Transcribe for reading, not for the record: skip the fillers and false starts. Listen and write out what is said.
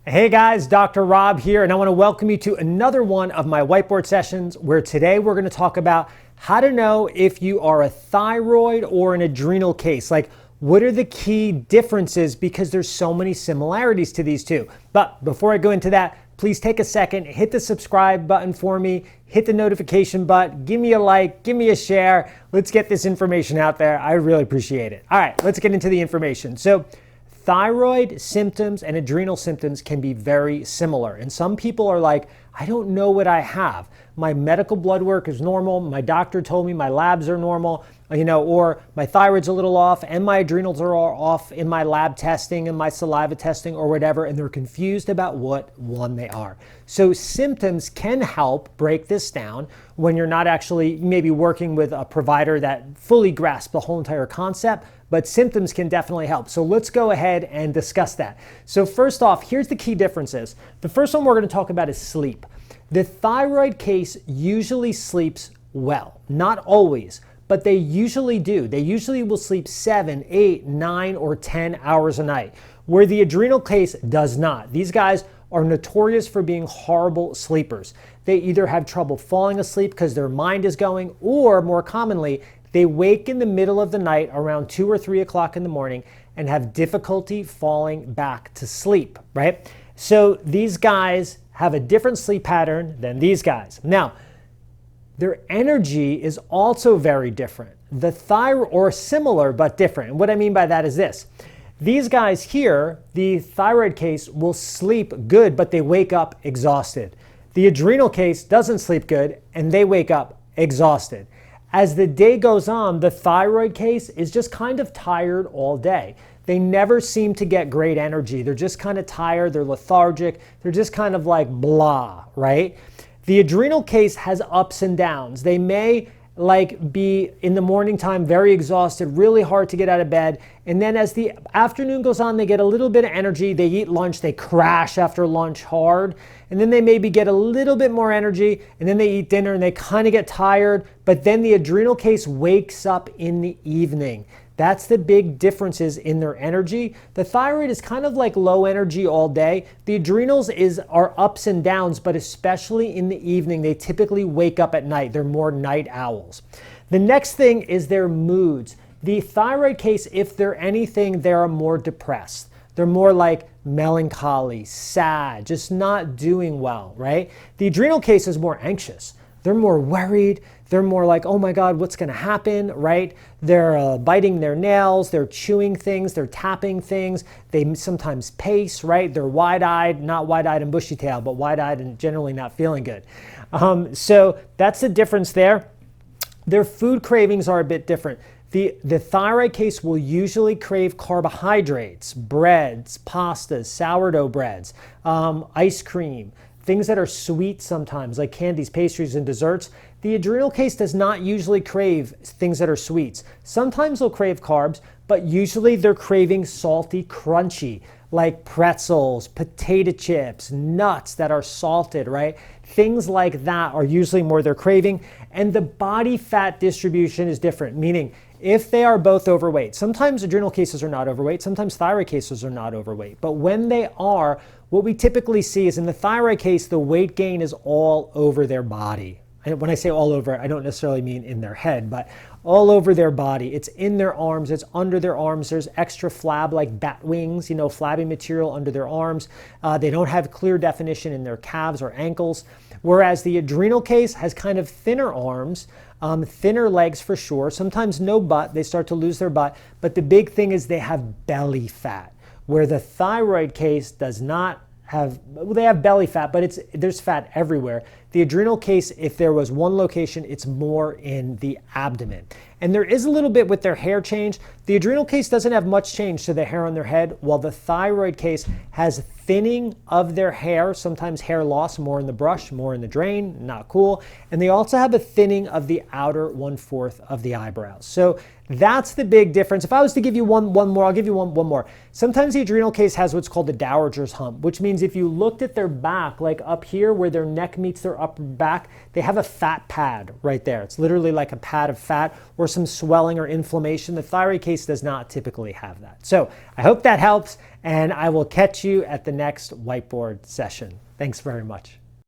Hey guys, Dr. Rob here, and I want to welcome you to another one of my whiteboard sessions where today we're going to talk about how to know if you are a thyroid or an adrenal case. Like, what are the key differences, because there's so many similarities to these two. But before I go into that, please take a second, hit the subscribe button for me, hit the notification button, give me a like, give me a share. Let's get this information out there. I really appreciate it. All right, let's get into the information. So, thyroid symptoms and adrenal symptoms can be very similar. And some people are like, I don't know what I have. My medical blood work is normal. My doctor told me my labs are normal, or my thyroid's a little off and my adrenals are all off in my lab testing and my saliva testing or whatever. And they're confused about what one they are. So symptoms can help break this down when you're not actually maybe working with a provider that fully grasps the whole entire concept. But symptoms can definitely help. So let's go ahead and discuss that. So first off, here's the key differences. The first one we're going to talk about is sleep. The thyroid case usually sleeps well. Not always, but they usually do. They usually will sleep 7, 8, 9, or 10 hours a night, where the adrenal case does not. These guys are notorious for being horrible sleepers. They either have trouble falling asleep because their mind is going, or more commonly, they wake in the middle of the night around 2 or 3 o'clock in the morning and have difficulty falling back to sleep, right? So these guys have a different sleep pattern than these guys. Now, their energy is also very different. The thyroid, or similar but different. And what I mean by that is this. These guys here, the thyroid case, will sleep good, but they wake up exhausted. The adrenal case doesn't sleep good and they wake up exhausted. As the day goes on, the thyroid case is just kind of tired all day. They never seem to get great energy. They're just kind of tired, they're lethargic, they're just kind of like blah, right? The adrenal case has ups and downs. They may be in the morning time very exhausted, really hard to get out of bed. And then as the afternoon goes on, they get a little bit of energy. They eat lunch, they crash after lunch hard. And then they maybe get a little bit more energy, and then they eat dinner and they kind of get tired. But then the adrenal case wakes up in the evening. That's the big differences in their energy. The thyroid is kind of like low energy all day. The adrenals are ups and downs, but especially in the evening, they typically wake up at night. They're more night owls. The next thing is their moods. The thyroid case, if they're anything, they are more depressed. They're more like melancholy, sad, just not doing well, right? The adrenal case is more anxious. They're more worried. They're more like, oh my God, what's going to happen, right? They're biting their nails. They're chewing things. They're tapping things. They sometimes pace, right? They're wide-eyed, not wide-eyed and bushy-tailed, but wide-eyed and generally not feeling good. So that's the difference there. Their food cravings are a bit different. The thyroid case will usually crave carbohydrates, breads, pastas, sourdough breads, ice cream, things that are sweet sometimes, like candies, pastries, and desserts. The adrenal case does not usually crave things that are sweets. Sometimes they'll crave carbs, but usually they're craving salty, crunchy, like pretzels, potato chips, nuts that are salted, right? Things like that are usually more they're craving. And the body fat distribution is different, meaning if they are both overweight, sometimes adrenal cases are not overweight, sometimes thyroid cases are not overweight. But when they are, what we typically see is in the thyroid case, the weight gain is all over their body. And when I say all over, I don't necessarily mean in their head, but all over their body. It's in their arms, it's under their arms. There's extra flab like bat wings, flabby material under their arms. They don't have clear definition in their calves or ankles. Whereas the adrenal case has kind of thinner arms, thinner legs for sure, sometimes no butt, they start to lose their butt. But the big thing is they have belly fat, where the thyroid case does not have, they have belly fat, but there's fat everywhere. The adrenal case, if there was one location, it's more in the abdomen. And there is a little bit with their hair change. The adrenal case doesn't have much change to the hair on their head, while the thyroid case has thinning of their hair, sometimes hair loss, more in the brush, more in the drain, not cool. And they also have a thinning of the outer 1/4 of the eyebrows. So that's the big difference. If I was to give you one more, I'll give you one more. Sometimes the adrenal case has what's called the dowager's hump, which means if you looked at their back, like up here where their neck meets their upper back, they have a fat pad right there. It's literally like a pad of fat or some swelling or inflammation. The thyroid case does not typically have that. So I hope that helps. and I will catch you at the next whiteboard session. Thanks very much.